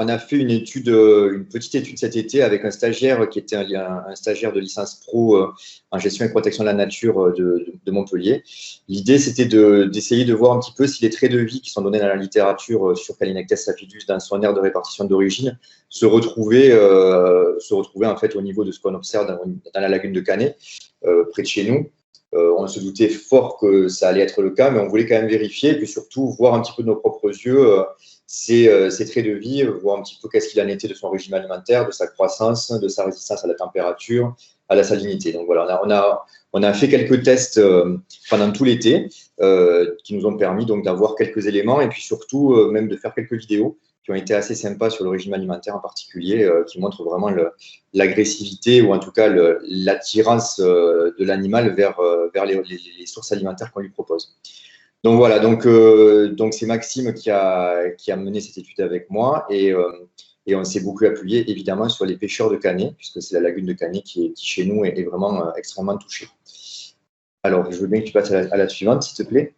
a fait une étude, une petite étude cet été avec un stagiaire qui était un stagiaire de licence pro en gestion et protection de la nature de Montpellier. L'idée, c'était d'essayer de voir un petit peu si les traits de vie qui sont donnés dans la littérature sur Calinectes sapidus dans son aire de répartition d'origine se retrouvaient en fait au niveau de ce qu'on observe dans la lagune de Canet, près de chez nous. On se doutait fort que ça allait être le cas, mais on voulait quand même vérifier et puis surtout voir un petit peu de nos propres yeux ces traits de vie, voir un petit peu qu'est-ce qu'il en était de son régime alimentaire, de sa croissance, de sa résistance à la température, à la salinité. Donc voilà, on a fait quelques tests pendant tout l'été qui nous ont permis donc d'avoir quelques éléments et puis surtout même de faire quelques vidéos qui ont été assez sympas sur le régime alimentaire en particulier, qui montrent vraiment l'agressivité ou en tout cas l'attirance de l'animal vers les sources alimentaires qu'on lui propose. Donc voilà, donc c'est Maxime qui a mené cette étude avec moi et on s'est beaucoup appuyé évidemment sur les pêcheurs de Canet, puisque c'est la lagune de Canet qui chez nous est vraiment extrêmement touchée. Alors, je veux bien que tu passes à la suivante, s'il te plaît.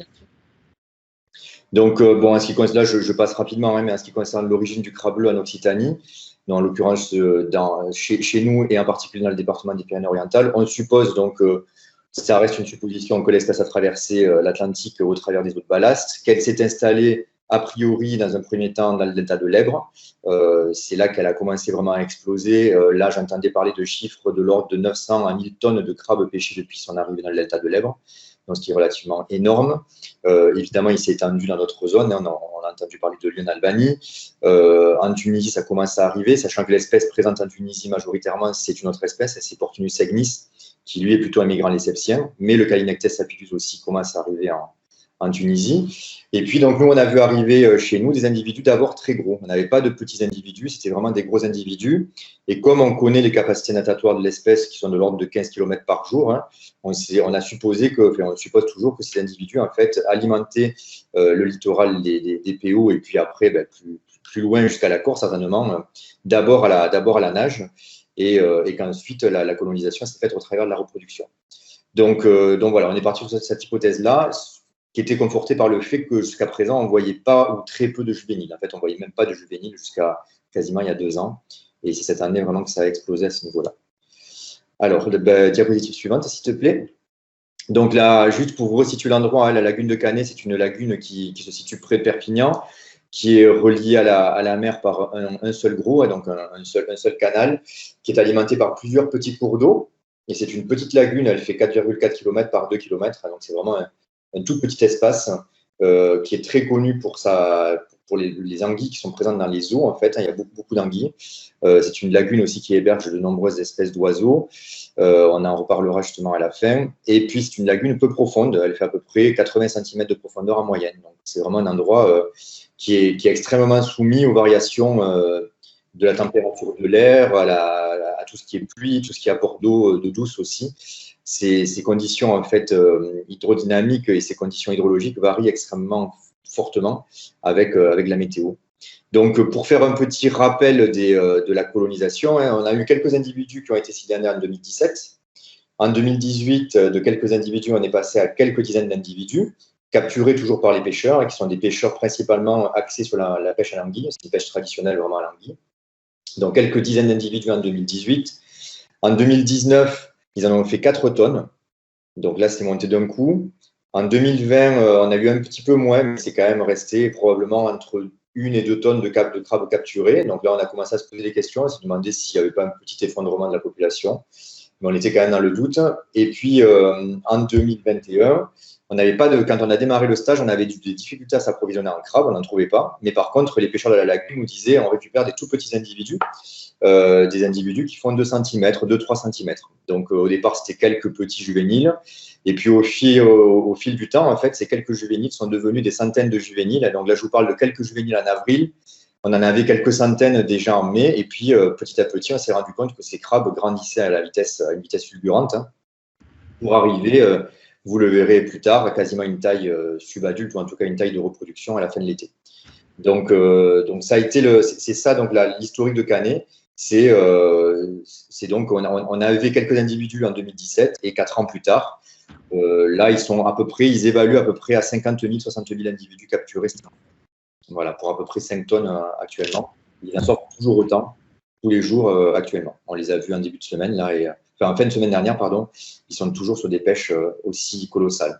Donc, bon, là, je passe rapidement, hein, mais en ce qui concerne l'origine du crabe bleu en Occitanie, en l'occurrence chez nous et en particulier dans le département des Pyrénées-Orientales, on suppose donc ça reste une supposition que l'espèce a traversé l'Atlantique au travers des eaux de ballast, qu'elle s'est installée a priori dans un premier temps dans le delta de l'Èbre. C'est là qu'elle a commencé vraiment à exploser. Là, j'entendais parler de chiffres de l'ordre de 900 à 1000 tonnes de crabes pêchés depuis son arrivée dans le delta de l'Èbre, donc ce qui est relativement énorme. Évidemment, il s'est étendu dans d'autres zones. On a entendu parler de lui en Albanie. En Tunisie, ça commence à arriver, sachant que l'espèce présente en Tunisie majoritairement, c'est une autre espèce, c'est Portunus segnis, qui lui est plutôt un migrant lessepsien, mais le Calinectes sapidus aussi commence à arriver en Tunisie. Et puis, donc, nous, on a vu arriver chez nous des individus d'abord très gros. On n'avait pas de petits individus, c'était vraiment des gros individus. Et comme on connaît les capacités natatoires de l'espèce qui sont de l'ordre de 15 km par jour, hein, on suppose toujours que ces individus, en fait, alimentaient le littoral des PO et puis après, plus loin jusqu'à la Corse, certainement, d'abord à la nage et qu'ensuite la colonisation s'est faite au travers de la reproduction. Donc voilà, on est parti sur cette hypothèse-là, qui était confortée par le fait que jusqu'à présent, on ne voyait pas ou très peu de juvéniles. En fait, on ne voyait même pas de juvéniles jusqu'à quasiment il y a 2 ans. Et c'est cette année vraiment que ça a explosé à ce niveau-là. Alors, diapositive suivante, s'il te plaît. Donc là, juste pour vous resituer l'endroit, la lagune de Canet, c'est une lagune qui se situe près de Perpignan, qui est reliée à la mer par un seul gros, donc un seul canal, qui est alimenté par plusieurs petits cours d'eau. Et c'est une petite lagune, elle fait 4,4 km par 2 km, donc c'est vraiment un tout petit espace qui est très connu pour les anguilles qui sont présentes dans les eaux. En fait, il y a beaucoup d'anguilles. C'est une lagune aussi qui héberge de nombreuses espèces d'oiseaux. On en reparlera justement à la fin. Et puis, c'est une lagune peu profonde. Elle fait à peu près 80 cm de profondeur en moyenne. Donc, c'est vraiment un endroit qui est extrêmement soumis aux variations de la température de l'air, à tout ce qui est pluie, tout ce qui est apport d'eau douce aussi. Ces conditions en fait hydrodynamiques et ces conditions hydrologiques varient extrêmement fortement avec la météo. Donc, pour faire un petit rappel de la colonisation, hein, on a eu quelques individus qui ont été signalés en 2017. En 2018, de quelques individus, on est passé à quelques dizaines d'individus, capturés toujours par les pêcheurs, et qui sont des pêcheurs principalement axés sur la pêche à l'anguille. C'est une pêche traditionnelle vraiment à l'anguille. Donc, quelques dizaines d'individus en 2018. En 2019, ils en ont fait 4 tonnes. Donc là, c'est monté d'un coup. En 2020, on a eu un petit peu moins, mais c'est quand même resté probablement entre 1 et 2 tonnes de crabes capturés. Donc là, on a commencé à se poser des questions, à se demander s'il n'y avait pas un petit effondrement de la population. Mais on était quand même dans le doute. Et puis, en 2021, quand on a démarré le stage, on avait des difficultés à s'approvisionner en crabes, on n'en trouvait pas. Mais par contre, les pêcheurs de la lagune nous disaient on récupère des tout petits individus. Des individus qui font 2 cm, 2-3 cm. Donc, au départ, c'était quelques petits juvéniles. Et puis, au fil du temps, en fait, ces quelques juvéniles sont devenus des centaines de juvéniles. Donc là, je vous parle de quelques juvéniles en avril. On en avait quelques centaines déjà en mai. Et puis, petit à petit, on s'est rendu compte que ces crabes grandissaient à une vitesse fulgurante pour arriver, vous le verrez plus tard, à quasiment une taille subadulte ou en tout cas une taille de reproduction à la fin de l'été. Donc ça a été c'est ça donc l'historique de Canet. C'est donc on avait quelques individus en 2017 et 4 ans plus tard, là ils évaluent à peu près à 50 000, 60 000 individus capturés. Voilà, pour à peu près 5 tonnes actuellement. Ils en sortent toujours autant, tous les jours actuellement. On les a vus en début de semaine, là, enfin en fin de semaine dernière, pardon, ils sont toujours sur des pêches aussi colossales.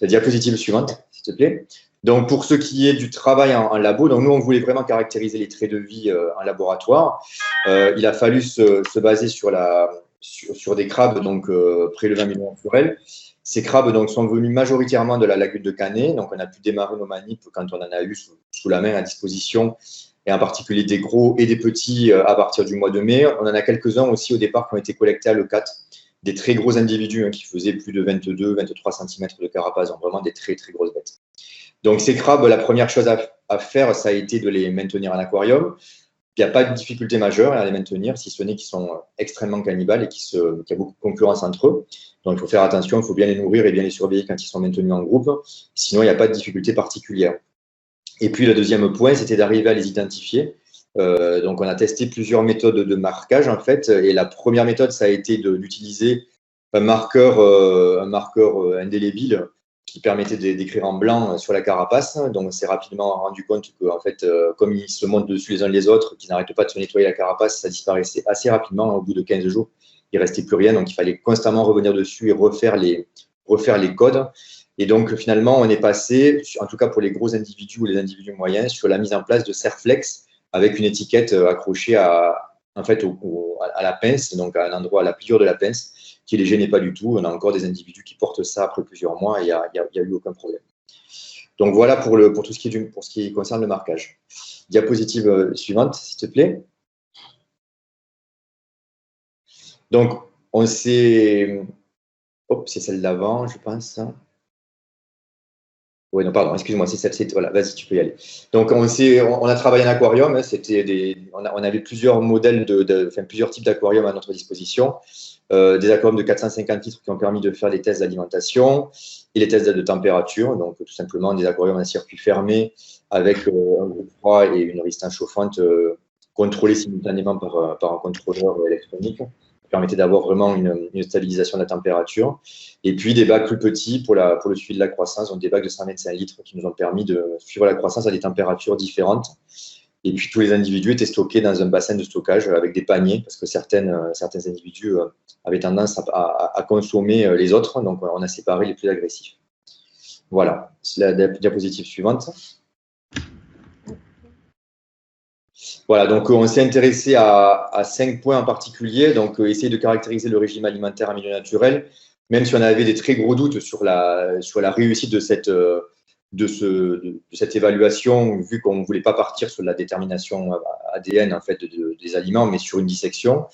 La diapositive suivante, s'il te plaît. Donc, pour ce qui est du travail en labo, donc nous, on voulait vraiment caractériser les traits de vie en laboratoire. Il a fallu se baser sur des crabes donc, prélevés en milieu naturel. Ces crabes donc, sont venus majoritairement de la lagune de Canet. Donc, on a pu démarrer nos manips quand on en a eu sous la main à disposition, et en particulier des gros et des petits à partir du mois de mai. On en a quelques-uns aussi au départ qui ont été collectés à l'ECAT, des très gros individus qui faisaient plus de 22-23 cm de carapace, donc vraiment des très, très grosses bêtes. Donc, ces crabes, la première chose à faire, ça a été de les maintenir en aquarium. Il n'y a pas de difficulté majeure à les maintenir, si ce n'est qu'ils sont extrêmement cannibales et qu'il y a beaucoup de concurrence entre eux. Donc, il faut faire attention, il faut bien les nourrir et bien les surveiller quand ils sont maintenus en groupe. Sinon, il n'y a pas de difficulté particulière. Et puis, le deuxième point, c'était d'arriver à les identifier. Donc, on a testé plusieurs méthodes de marquage, en fait. Et la première méthode, ça a été d'utiliser un marqueur indélébile qui permettait d'écrire en blanc sur la carapace. Donc, on s'est rapidement rendu compte que, en fait, comme ils se montent dessus les uns les autres, qu'ils n'arrêtent pas de se nettoyer la carapace, ça disparaissait assez rapidement. Au bout de 15 jours, il ne restait plus rien. Donc, il fallait constamment revenir dessus et refaire les codes. Et donc, finalement, on est passé, en tout cas pour les gros individus ou les individus moyens, sur la mise en place de Serflex avec une étiquette accrochée à la pince, donc à l'endroit, à la pliure de la pince, qui ne les gênait pas du tout. On a encore des individus qui portent ça après plusieurs mois et il n'y a eu aucun problème. Donc, voilà pour tout ce qui concerne le marquage. Diapositive suivante, s'il te plaît. Donc, c'est celle d'avant, je pense. Oui, non, pardon, excuse-moi, c'est celle-ci. Voilà, vas-y, tu peux y aller. Donc, on a travaillé en aquarium. On avait plusieurs modèles, plusieurs types d'aquariums à notre disposition. Des aquariums de 450 litres qui ont permis de faire des tests d'alimentation et les tests de température. Donc, tout simplement, des aquariums à circuit fermé avec un groupe froid et une résistance chauffante contrôlée simultanément par un contrôleur électronique, qui permettait d'avoir vraiment une stabilisation de la température. Et puis des bacs plus petits pour le suivi de la croissance, donc des bacs de 125 litres qui nous ont permis de suivre la croissance à des températures différentes. Et puis tous les individus étaient stockés dans un bassin de stockage avec des paniers, parce que certains individus avaient tendance à consommer les autres, donc on a séparé les plus agressifs. Voilà, c'est la diapositive suivante. Voilà, donc on s'est intéressé à 5 points en particulier. Donc, essayer de caractériser le régime alimentaire en milieu naturel, même si on avait des très gros doutes sur la réussite de cette évaluation, vu qu'on ne voulait pas partir sur la détermination ADN en fait, des aliments, mais sur une dissection.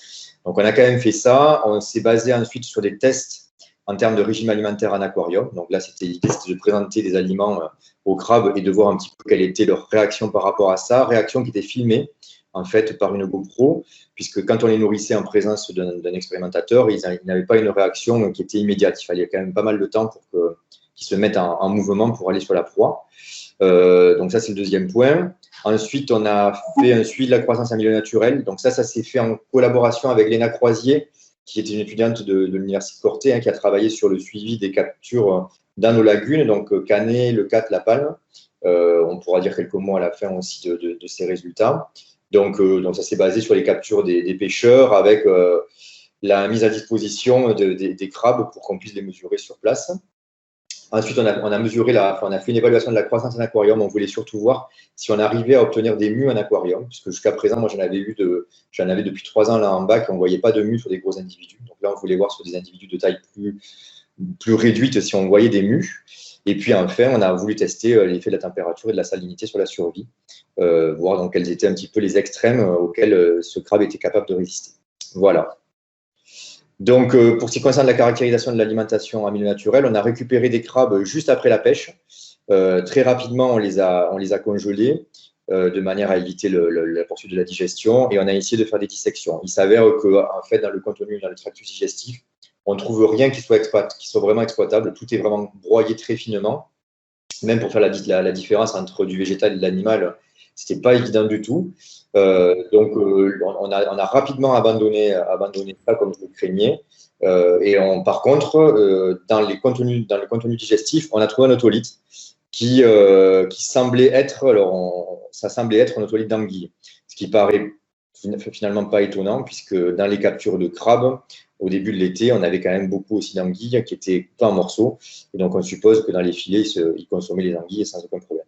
Donc, on a quand même fait ça. On s'est basé ensuite sur des tests en termes de régime alimentaire en aquarium. Donc là, l'idée, c'était de présenter des aliments aux crabes et de voir un petit peu quelle était leur réaction par rapport à ça. Réaction qui était filmée, en fait, par une GoPro, puisque quand on les nourrissait en présence d'un expérimentateur, ils n'avaient pas une réaction qui était immédiate. Il fallait quand même pas mal de temps pour qu'ils se mettent en mouvement pour aller sur la proie. Donc ça, c'est le deuxième point. Ensuite, on a fait un suivi de la croissance en milieu naturel. Donc ça s'est fait en collaboration avec Léna Croisier, qui était une étudiante de l'Université de Corté, qui a travaillé sur le suivi des captures dans nos lagunes, donc Canet, Le Cat, La Palme. On pourra dire quelques mots à la fin aussi de ces résultats. Donc ça s'est basé sur les captures des pêcheurs avec la mise à disposition des crabes pour qu'on puisse les mesurer sur place. Ensuite, on a fait une évaluation de la croissance en aquarium. On voulait surtout voir si on arrivait à obtenir des mues en aquarium, puisque jusqu'à présent, moi, j'en avais depuis 3 ans là en bac, on ne voyait pas de mues sur des gros individus. Donc là, on voulait voir sur des individus de taille plus réduite si on voyait des mues. Et puis enfin, on a voulu tester l'effet de la température et de la salinité sur la survie, voir donc quels étaient un petit peu les extrêmes auxquels ce crabe était capable de résister. Voilà. Donc, pour ce qui concerne la caractérisation de l'alimentation en milieu naturel, on a récupéré des crabes juste après la pêche. Très rapidement, on les a congelés de manière à éviter la poursuite de la digestion, et on a essayé de faire des dissections. Il s'avère qu'en fait, dans le tractus digestif, on ne trouve rien qui soit vraiment exploitable. Tout est vraiment broyé très finement. Même pour faire la différence entre du végétal et de l'animal, ce n'était pas évident du tout. Donc, on a rapidement abandonné ça comme je le craignais. Par contre, dans le contenu digestif, on a trouvé un otolithe qui semblait être, ça semblait être un otolithe d'anguille. ce qui paraît finalement pas étonnant, puisque dans les captures de crabes, au début de l'été, on avait quand même beaucoup aussi d'anguilles qui étaient coupées en morceaux. Et donc, on suppose que dans les filets, ils consommaient les anguilles sans aucun problème.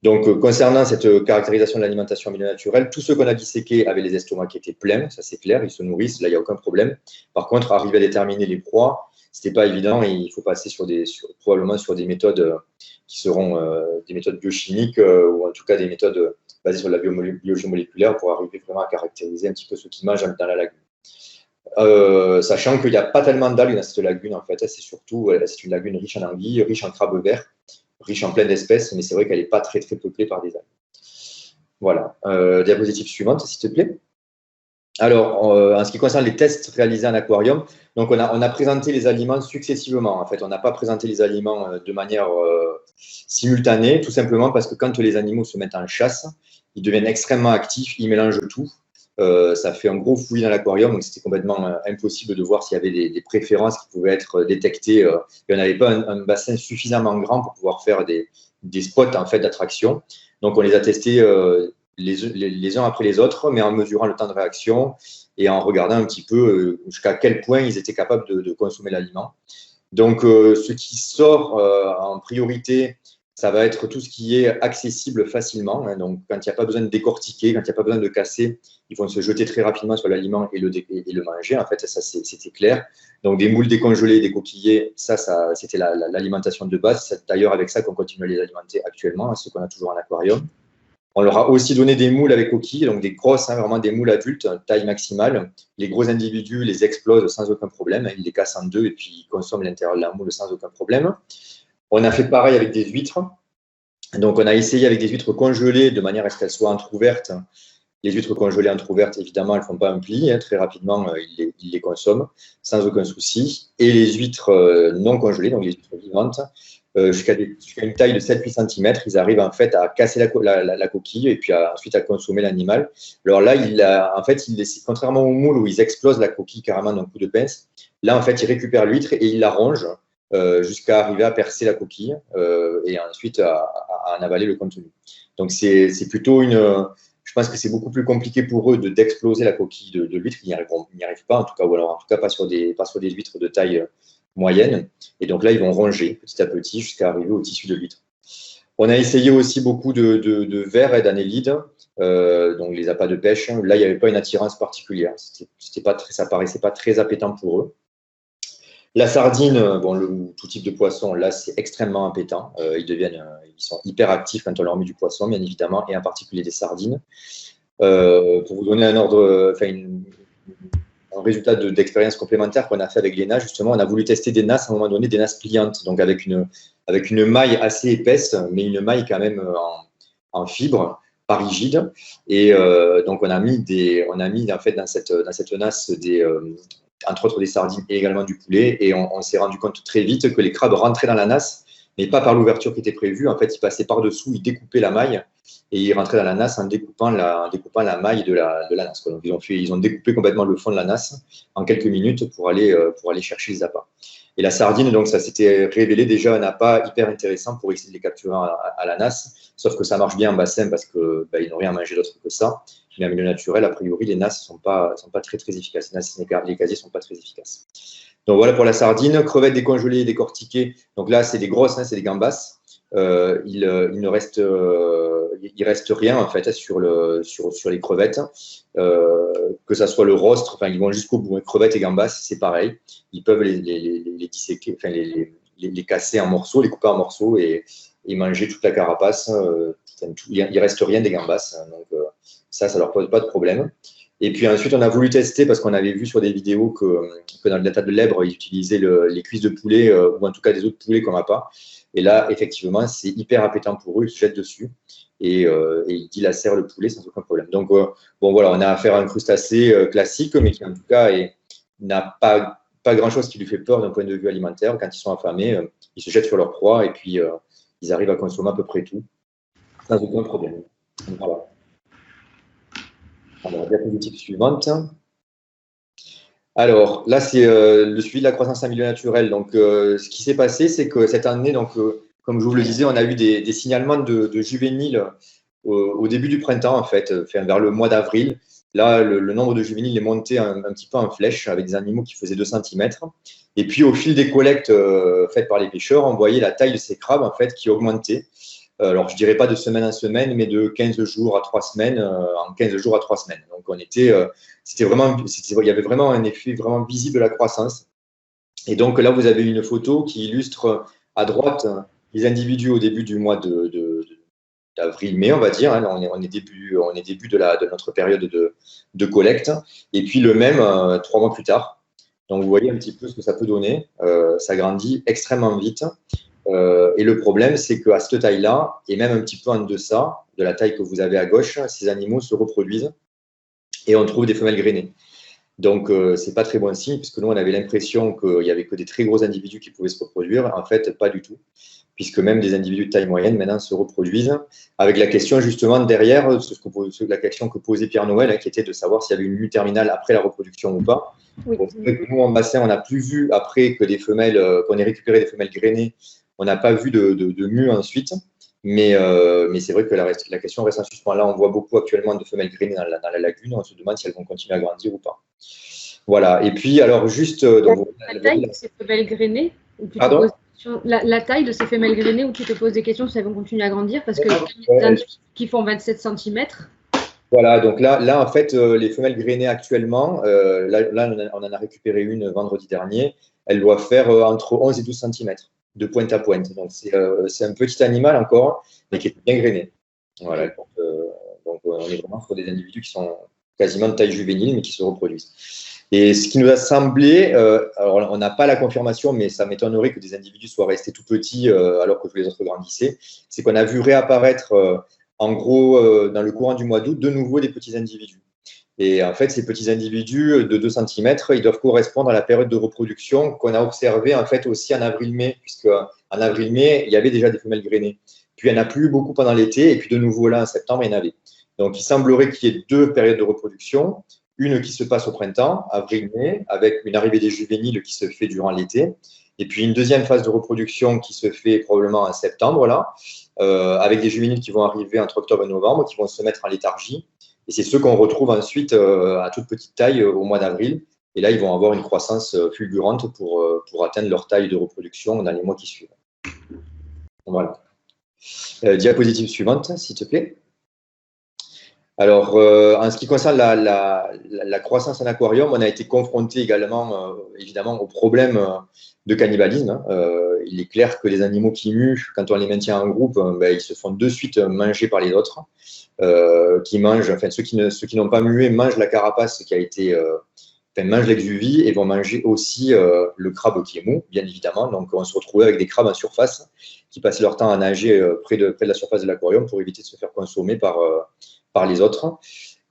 Donc, concernant cette caractérisation de l'alimentation en milieu naturel, tous ceux qu'on a disséqués avaient les estomacs qui étaient pleins, ça c'est clair, ils se nourrissent, là, il n'y a aucun problème. Par contre, arriver à déterminer les proies, ce n'était pas évident et il faut passer probablement sur des méthodes qui seront des méthodes biochimiques ou en tout cas des méthodes basées sur la biologie moléculaire pour arriver vraiment à caractériser un petit peu ce qu'ils mangent dans la lagune. Sachant qu'il n'y a pas tellement d'algues dans cette lagune, en fait, c'est une lagune riche en anguilles, riche en crabes verts, riche en plein d'espèces, mais c'est vrai qu'elle n'est pas très, très peuplée par des algues. Voilà. Diapositive suivante, s'il te plaît. Alors, en ce qui concerne les tests réalisés en aquarium, donc on a présenté les aliments successivement. En fait, on n'a pas présenté les aliments de manière simultanée, tout simplement parce que quand les animaux se mettent en chasse, ils deviennent extrêmement actifs, ils mélangent tout. Ça fait un gros fouillis dans l'aquarium, donc c'était complètement impossible de voir s'il y avait des préférences qui pouvaient être détectées. Et on n'avait pas un bassin suffisamment grand pour pouvoir faire des spots en fait, d'attraction. Donc, on les a testés les uns après les autres, mais en mesurant le temps de réaction et en regardant un petit peu jusqu'à quel point ils étaient capables de consommer l'aliment. Donc, ce qui sort en priorité, ça va être tout ce qui est accessible facilement. Hein. Donc, quand il n'y a pas besoin de décortiquer, quand il n'y a pas besoin de casser, ils vont se jeter très rapidement sur l'aliment et le manger. En fait, ça, c'était clair. Donc, des moules décongelés, des coquillets, ça c'était l'alimentation de base. C'est d'ailleurs avec ça qu'on continue à les alimenter actuellement, hein, ceux qu'on a toujours en aquarium. On leur a aussi donné des moules avec coquilles, donc des grosses, hein, vraiment des moules adultes, taille maximale. Les gros individus les explosent sans aucun problème. Ils les cassent en deux et puis ils consomment l'intérieur de la moule sans aucun problème. On a fait pareil avec des huîtres. Donc, on a essayé avec des huîtres congelées de manière à ce qu'elles soient entrouvertes. Les huîtres congelées entrouvertes, évidemment, elles ne font pas un pli. Hein, très rapidement, ils les consomment sans aucun souci. Et les huîtres non congelées, donc les huîtres vivantes, jusqu'à une taille de 7-8 cm, ils arrivent en fait à casser la coquille et puis ensuite à consommer l'animal. Alors là, en fait, contrairement aux moules où ils explosent la coquille carrément d'un coup de pince, là, en fait, ils récupèrent l'huître et ils la rongent jusqu'à arriver à percer la coquille et ensuite à en avaler le contenu. Donc, c'est plutôt je pense que c'est beaucoup plus compliqué pour eux d'exploser la coquille de l'huître. Ils n'y arrivent pas, en tout cas, ou alors en tout cas pas sur des huîtres de taille moyenne. Et donc là, ils vont ronger petit à petit jusqu'à arriver au tissu de l'huître. On a essayé aussi beaucoup de vers et d'annélides, donc les appâts de pêche. Là, il n'y avait pas une attirance particulière. Ça paraissait pas très appétant pour eux. La sardine, tout type de poisson, là, c'est extrêmement appétant. Ils sont hyper actifs quand on leur met du poisson, bien évidemment, et en particulier des sardines. Pour vous donner un ordre, un résultat d'expérience complémentaire qu'on a fait avec les nasses, justement, on a voulu tester des nasses à un moment donné, des nasses pliantes, donc avec une maille assez épaisse, mais une maille quand même en fibre, pas rigide. Et donc, on a mis en fait dans cette nasse entre autres des sardines et également du poulet. Et on s'est rendu compte très vite que les crabes rentraient dans la nasse, mais pas par l'ouverture qui était prévue. En fait, ils passaient par-dessous, ils découpaient la maille et ils rentraient dans la nasse en découpant la maille de la nasse. Donc, ils ont découpé complètement le fond de la nasse en quelques minutes pour aller chercher les appâts. Et la sardine, donc, ça s'était révélé déjà un appât hyper intéressant pour essayer de les capturer à la nasse, sauf que ça marche bien en bassin parce qu'ils n'ont rien à manger d'autre que ça. Mais en milieu naturel, a priori, les nasses ne sont pas très, très efficaces. Les casiers ne sont pas très efficaces. Donc, voilà pour la sardine. Crevettes décongelées et décortiquées. Donc là, c'est des grosses, hein, c'est des gambas. Il reste rien, en fait, sur les crevettes. Que ça soit le rostre, enfin, ils vont jusqu'au bout. Crevettes et gambas, c'est pareil. Ils peuvent les disséquer, enfin, les casser en morceaux, les couper en morceaux et manger toute la carapace. Il ne reste rien des gambas. Donc, ça leur pose pas de problème. Et puis ensuite, on a voulu tester, parce qu'on avait vu sur des vidéos que dans le data de lèbres, ils utilisaient les cuisses de poulet, ou en tout cas des os de poulet qu'on n'a pas. Et là, effectivement, c'est hyper appétant pour eux, ils se jettent dessus et ils dilacèrent le poulet sans aucun problème. Donc, voilà, on a affaire à un crustacé classique, mais qui en tout cas n'a pas grand-chose qui lui fait peur d'un point de vue alimentaire. Quand ils sont affamés, ils se jettent sur leur proie et puis ils arrivent à consommer à peu près tout sans aucun problème. Donc, voilà. Alors, diapositive suivante. Alors, là, c'est le suivi de la croissance en milieu naturel. Donc, ce qui s'est passé, c'est que cette année, donc, comme je vous le disais, on a eu des signalements de juvéniles au début du printemps, en fait, vers le mois d'avril. Là, le nombre de juvéniles est monté un petit peu en flèche avec des animaux qui faisaient 2 cm. Et puis, au fil des collectes faites par les pêcheurs, on voyait la taille de ces crabes en fait, qui augmentait. Alors, je ne dirais pas de semaine en semaine, mais de 15 jours à 3 semaines, en 15 jours à 3 semaines. Donc, il y avait vraiment un effet vraiment visible de la croissance. Et donc, là, vous avez une photo qui illustre à droite les individus au début du mois d'avril-mai, on va dire. Hein. Là, on est début de notre période de collecte. Et puis, le même 3 mois plus tard. Donc, vous voyez un petit peu ce que ça peut donner. Ça grandit extrêmement vite. Et le problème, c'est qu'à cette taille-là, et même un petit peu en deçà de la taille que vous avez à gauche, ces animaux se reproduisent et on trouve des femelles grainées. Donc, ce n'est pas très bon signe, puisque nous, on avait l'impression qu'il n'y avait que des très gros individus qui pouvaient se reproduire. En fait, pas du tout, puisque même des individus de taille moyenne, maintenant, se reproduisent. Avec la question, justement, derrière, la question que posait Pierre Noël, hein, qui était de savoir s'il y avait une mue terminale après la reproduction ou pas. Oui. Donc, nous, en bassin, on n'a plus vu, après que des femelles, qu'on ait récupéré des femelles grainées, on n'a pas vu de mue ensuite. Mais c'est vrai que la question reste en suspens. Là, on voit beaucoup actuellement de femelles grainées dans la lagune. On se demande si elles vont continuer à grandir ou pas. Voilà. Et puis, alors, juste. La taille de ces femelles grainées, Pardon ? La taille de ces femelles grainées où tu te poses des questions si elles vont continuer à grandir, parce que les individus qui font 27 cm. Voilà, donc là, en fait, les femelles grainées actuellement, là, on en a récupéré une vendredi dernier, elle doit faire entre 11 et 12 cm de pointe à pointe. Donc, c'est un petit animal encore, mais qui est bien grainé. Voilà, donc on est vraiment sur des individus qui sont quasiment de taille juvénile, mais qui se reproduisent. Et ce qui nous a semblé, alors on n'a pas la confirmation, mais ça m'étonnerait que des individus soient restés tout petits alors que tous les autres grandissaient, c'est qu'on a vu réapparaître en gros, dans le courant du mois d'août, de nouveau des petits individus. Et en fait, ces petits individus de 2 cm, ils doivent correspondre à la période de reproduction qu'on a observée en fait aussi en avril-mai, puisque en avril-mai, il y avait déjà des femelles grainées. Puis il n'y en a plus beaucoup pendant l'été, et puis de nouveau là, en septembre, il y en avait. Donc il semblerait qu'il y ait 2 périodes de reproduction, une qui se passe au printemps, avril-mai, avec une arrivée des juvéniles qui se fait durant l'été, et puis une deuxième phase de reproduction qui se fait probablement en septembre, là, avec des juvéniles qui vont arriver entre octobre et novembre, qui vont se mettre en léthargie. Et c'est ceux qu'on retrouve ensuite à toute petite taille au mois d'avril. Et là, ils vont avoir une croissance fulgurante pour atteindre leur taille de reproduction dans les mois qui suivent. Voilà. Diapositive suivante, s'il te plaît. Alors, en ce qui concerne la croissance en aquarium, on a été confronté également, évidemment, au problème de cannibalisme. Il est clair que les animaux qui muent, quand on les maintient en groupe, ils se font de suite manger par les autres, qui mangent, enfin, ceux qui n'ont pas mué mangent la carapace qui a été, mangent l'exuvie et vont manger aussi le crabe qui est mou, bien évidemment. Donc, on se retrouvait avec des crabes en surface qui passaient leur temps à nager près de la surface de l'aquarium pour éviter de se faire consommer par les autres.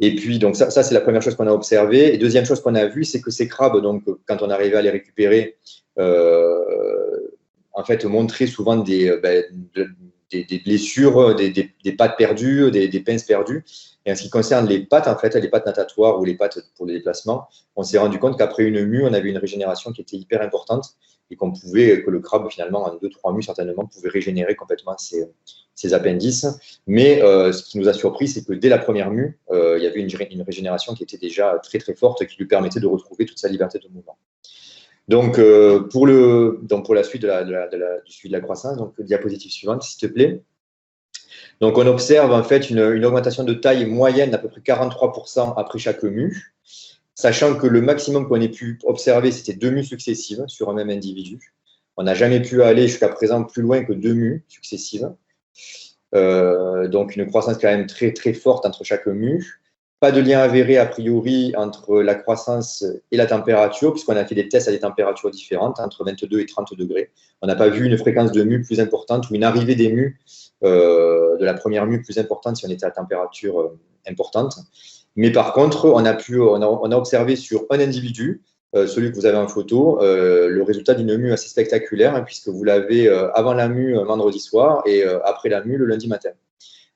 Et puis, donc ça c'est la première chose qu'on a observée. Et deuxième chose qu'on a vue, c'est que ces crabes, donc, quand on arrivait à les récupérer, en fait, montraient souvent des blessures, des pattes perdues, des pinces perdues. Et en ce qui concerne les pattes, en fait, les pattes natatoires ou les pattes pour les déplacements, on s'est rendu compte qu'après une mue, on avait une régénération qui était hyper importante et que le crabe, finalement, en 2-3 mues, certainement, pouvait régénérer complètement ses appendices. Mais ce qui nous a surpris, c'est que dès la première mue, il y avait une régénération qui était déjà très, très forte, qui lui permettait de retrouver toute sa liberté de mouvement. Donc, pour la suite du suivi de la croissance, donc diapositive suivante, s'il te plaît. Donc, on observe en fait une augmentation de taille moyenne d'à peu près 43% après chaque mue, sachant que le maximum qu'on ait pu observer, c'était 2 mues successives sur un même individu. On n'a jamais pu aller jusqu'à présent plus loin que 2 mues successives. Donc, une croissance quand même très, très forte entre chaque mue. Pas de lien avéré a priori entre la croissance et la température, puisqu'on a fait des tests à des températures différentes, entre 22 et 30 degrés. On n'a pas vu une fréquence de mue plus importante ou une arrivée des mues de la première mue plus importante si on était à température importante. Mais par contre, on a observé sur un individu, celui que vous avez en photo, le résultat d'une mue assez spectaculaire, hein, puisque vous l'avez avant la mue vendredi soir et après la mue le lundi matin.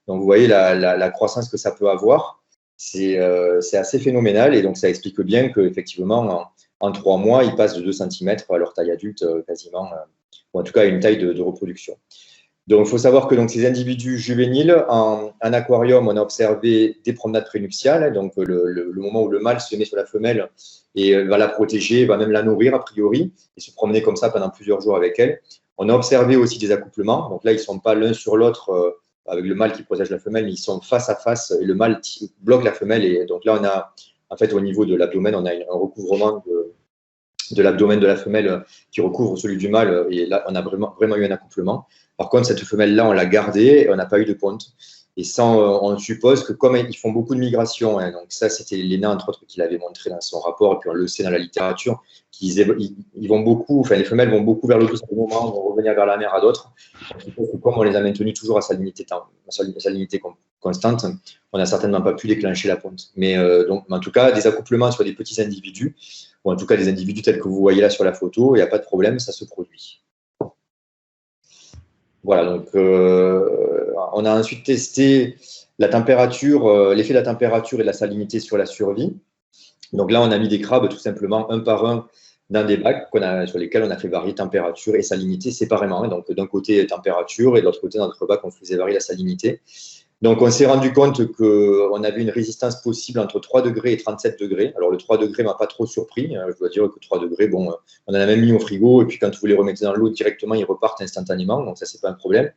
Donc vous voyez la croissance que ça peut avoir. C'est assez phénoménal et donc ça explique bien qu'effectivement, en 3 mois, ils passent de 2 cm à leur taille adulte quasiment, ou en tout cas à une taille de reproduction. Donc, il faut savoir que donc, ces individus juvéniles, en aquarium, on a observé des promenades prénuptiales, donc le moment où le mâle se met sur la femelle et va la protéger, va même la nourrir a priori, et se promener comme ça pendant plusieurs jours avec elle. On a observé aussi des accouplements, donc là, ils ne sont pas l'un sur l'autre avec le mâle qui protège la femelle, mais ils sont face à face et le mâle bloque la femelle. Et donc là, on a, en fait, au niveau de l'abdomen, on a un recouvrement de l'abdomen de la femelle qui recouvre celui du mâle, et là, on a vraiment eu un accouplement. Par contre, cette femelle-là, on l'a gardée et on n'a pas eu de ponte. Et ça, on suppose que comme ils font beaucoup de migrations, hein, donc ça, c'était Léna, entre autres, qui l'avait montré dans son rapport, et puis on le sait dans la littérature, ils vont beaucoup, enfin, les femelles vont beaucoup vers le douce à un moment, vont revenir vers la mer à d'autres. Comme on les a maintenus toujours à salinité constante, on n'a certainement pas pu déclencher la ponte. Mais donc, en tout cas, des accouplements sur des petits individus, ou en tout cas des individus tels que vous voyez là sur la photo, il n'y a pas de problème, ça se produit. Voilà, donc on a ensuite testé la température, l'effet de la température et de la salinité sur la survie. Donc là, on a mis des crabes tout simplement un par un dans des bacs sur lesquels on a fait varier température et salinité séparément. Donc d'un côté température et de l'autre côté, dans notre bac, on faisait varier la salinité. Donc, on s'est rendu compte qu'on avait une résistance possible entre 3 degrés et 37 degrés. Alors, le 3 degrés ne m'a pas trop surpris. Je dois dire que 3 degrés, bon, on en a même mis au frigo. Et puis, quand vous les remettez dans l'eau directement, ils repartent instantanément. Donc, ça, ce n'est pas un problème.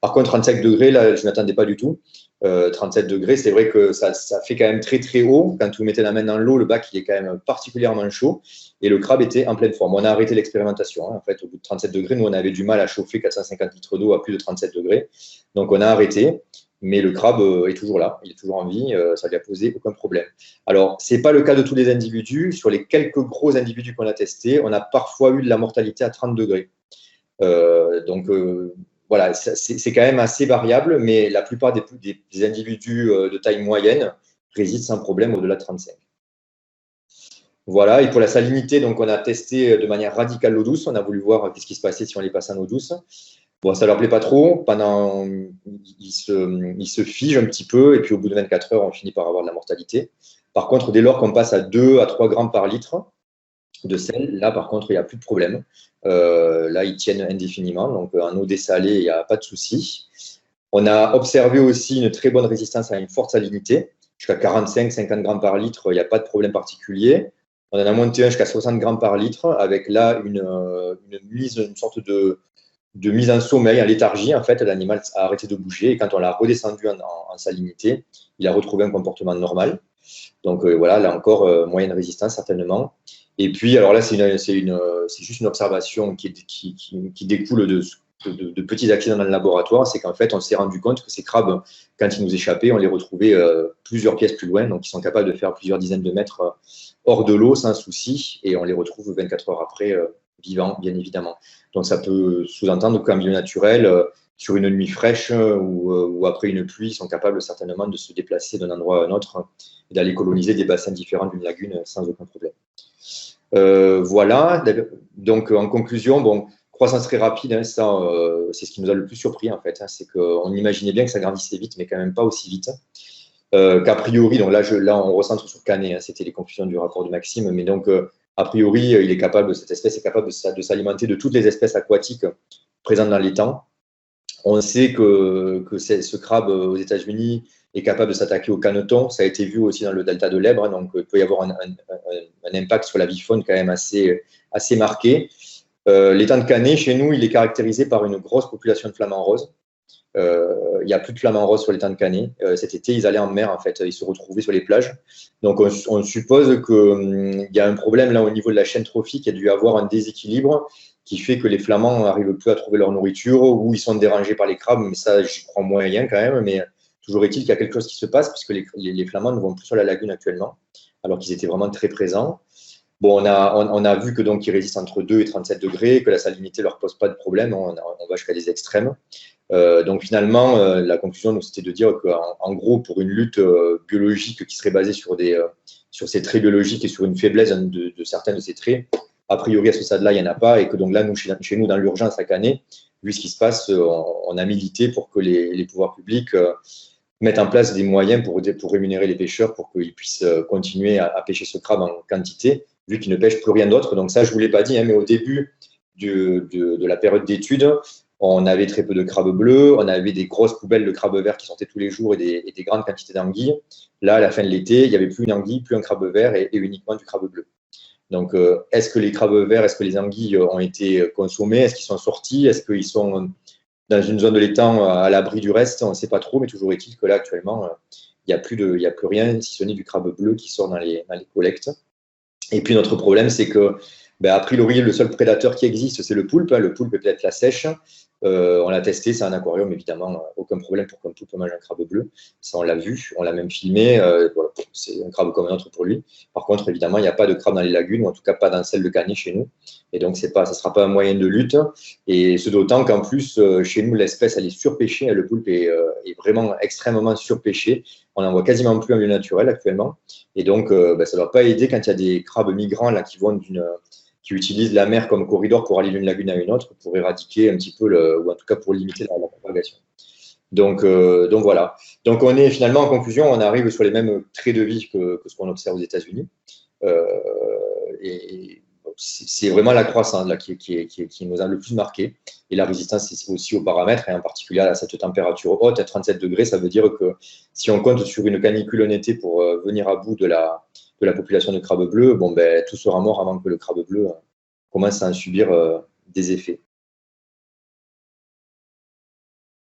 Par contre, 35 degrés, là, je ne m'attendais pas du tout. 37 degrés, c'est vrai que ça fait quand même très, très haut. Quand vous mettez la main dans l'eau, le bac, il est quand même particulièrement chaud. Et le crabe était en pleine forme. On a arrêté l'expérimentation. En fait, au bout de 37 degrés, nous, on avait du mal à chauffer 450 litres d'eau à plus de 37 degrés. Donc, on a arrêté. Mais le crabe est toujours là, il est toujours en vie, ça ne lui a posé aucun problème. Alors, ce n'est pas le cas de tous les individus. Sur les quelques gros individus qu'on a testés, on a parfois eu de la mortalité à 30 degrés. Voilà, c'est quand même assez variable, mais la plupart des individus de taille moyenne résistent sans problème au-delà de 35. Voilà, et pour la salinité, donc on a testé de manière radicale l'eau douce. On a voulu voir ce qui se passait si on les passait en eau douce. Bon, ça ne leur plaît pas trop. Ils se figent un petit peu et puis au bout de 24 heures, on finit par avoir de la mortalité. Par contre, dès lors qu'on passe à 2 à 3 grammes par litre de sel, là, par contre, il n'y a plus de problème. Là, ils tiennent indéfiniment. Donc, en eau dessalée, il n'y a pas de souci. On a observé aussi une très bonne résistance à une forte salinité. Jusqu'à 45-50 grammes par litre, il n'y a pas de problème particulier. On en a monté un jusqu'à 60 grammes par litre avec là une sorte de mise en sommeil, en léthargie. En fait, l'animal a arrêté de bouger et quand on l'a redescendu en salinité, il a retrouvé un comportement normal. Donc voilà, là encore, moyenne résistance certainement. Et puis, alors là, c'est juste une observation qui découle de petits accidents dans le laboratoire. C'est qu'en fait, on s'est rendu compte que ces crabes, quand ils nous échappaient, on les retrouvait plusieurs pièces plus loin. Donc, ils sont capables de faire plusieurs dizaines de mètres hors de l'eau sans souci. Et on les retrouve 24 heures après, vivants, bien évidemment. Donc, ça peut sous-entendre qu'en milieu naturel, sur une nuit fraîche ou après une pluie, ils sont capables certainement de se déplacer d'un endroit à un autre et d'aller coloniser des bassins différents d'une lagune sans aucun problème. Voilà. Donc, en conclusion, bon, croissance très rapide, hein, ça, c'est ce qui nous a le plus surpris, en fait. Hein, c'est qu'on imaginait bien que ça grandissait vite, mais quand même pas aussi vite. Qu'a priori, donc là, on recentre sur Canet, hein, c'était les conclusions du rapport de Maxime, mais donc, a priori, cette espèce est capable de s'alimenter de toutes les espèces aquatiques présentes dans l'étang. On sait que ce crabe aux États-Unis est capable de s'attaquer au caneton. Ça a été vu aussi dans le delta de l'Èbre, hein, donc il peut y avoir un impact sur la vie faune quand même assez marqué. L'étang de Canet, chez nous, il est caractérisé par une grosse population de flamants roses. Il n'y a plus de flamants roses sur l'étang de Canet. Cet été, ils allaient en mer, en fait. Ils se retrouvaient sur les plages. Donc, on suppose qu'il y a un problème là au niveau de la chaîne trophique. Il y a dû y avoir un déséquilibre qui fait que les flamands n'arrivent plus à trouver leur nourriture ou ils sont dérangés par les crabes. Mais ça, j'y crois moyen quand même. Mais toujours est-il qu'il y a quelque chose qui se passe puisque les flamands ne vont plus sur la lagune actuellement, alors qu'ils étaient vraiment très présents. Bon, on a vu que donc ils résistent entre 2 et 37 degrés, que la salinité ne leur pose pas de problème. On va jusqu'à des extrêmes. Donc finalement, la conclusion, c'était de dire qu'en gros, pour une lutte biologique qui serait basée sur ces traits biologiques et sur une faiblesse de certains de ces traits, a priori à ce stade-là, il n'y en a pas. Et que donc là, chez nous, dans l'urgence à Canet, vu ce qui se passe, on a milité pour que les pouvoirs publics mettent en place des moyens pour rémunérer les pêcheurs pour qu'ils puissent continuer à pêcher ce crabe en quantité, vu qu'ils ne pêchent plus rien d'autre. Donc ça, je ne vous l'ai pas dit, hein, mais au début de la période d'études, on avait très peu de crabes bleus, on avait des grosses poubelles de crabes verts qui sortaient tous les jours et des grandes quantités d'anguilles. Là, à la fin de l'été, il n'y avait plus une anguille, plus un crabe vert et uniquement du crabe bleu. Donc, est-ce que les crabes verts, est-ce que les anguilles ont été consommées? Est-ce qu'ils sont sortis? Est-ce qu'ils sont dans une zone de l'étang à l'abri du reste? On ne sait pas trop, mais toujours est-il que là, actuellement, il n'y a plus rien, si ce n'est du crabe bleu qui sort dans les collectes. Et puis, notre problème, c'est que, a priori, le seul prédateur qui existe, c'est le poulpe. Le poulpe est peut-être la sèche. On l'a testé, c'est un aquarium, évidemment, aucun problème pour qu'un poulpe mange un crabe bleu. Ça, on l'a vu, on l'a même filmé. Voilà, c'est un crabe comme un autre pour lui. Par contre, évidemment, il n'y a pas de crabe dans les lagunes, ou en tout cas pas dans celle de Canet chez nous. Et donc, ça ne sera pas un moyen de lutte. Et ce d'autant qu'en plus, chez nous, l'espèce, elle est surpêchée. Le poulpe est vraiment extrêmement surpêché. On n'en voit quasiment plus en milieu naturel actuellement. Et donc, ça ne va pas aider quand il y a des crabes migrants là, qui utilisent la mer comme corridor pour aller d'une lagune à une autre pour éradiquer un petit peu, ou en tout cas pour limiter la propagation. Donc voilà. Donc on est finalement, en conclusion, on arrive sur les mêmes traits de vie que ce qu'on observe aux États-Unis. Et c'est vraiment la croissance là, qui nous a le plus marqué. Et la résistance aussi aux paramètres, et en particulier à cette température haute, à 37 degrés, ça veut dire que si on compte sur une canicule en été pour venir à bout de la population de crabes bleus, tout sera mort avant que le crabe bleu commence à en subir des effets.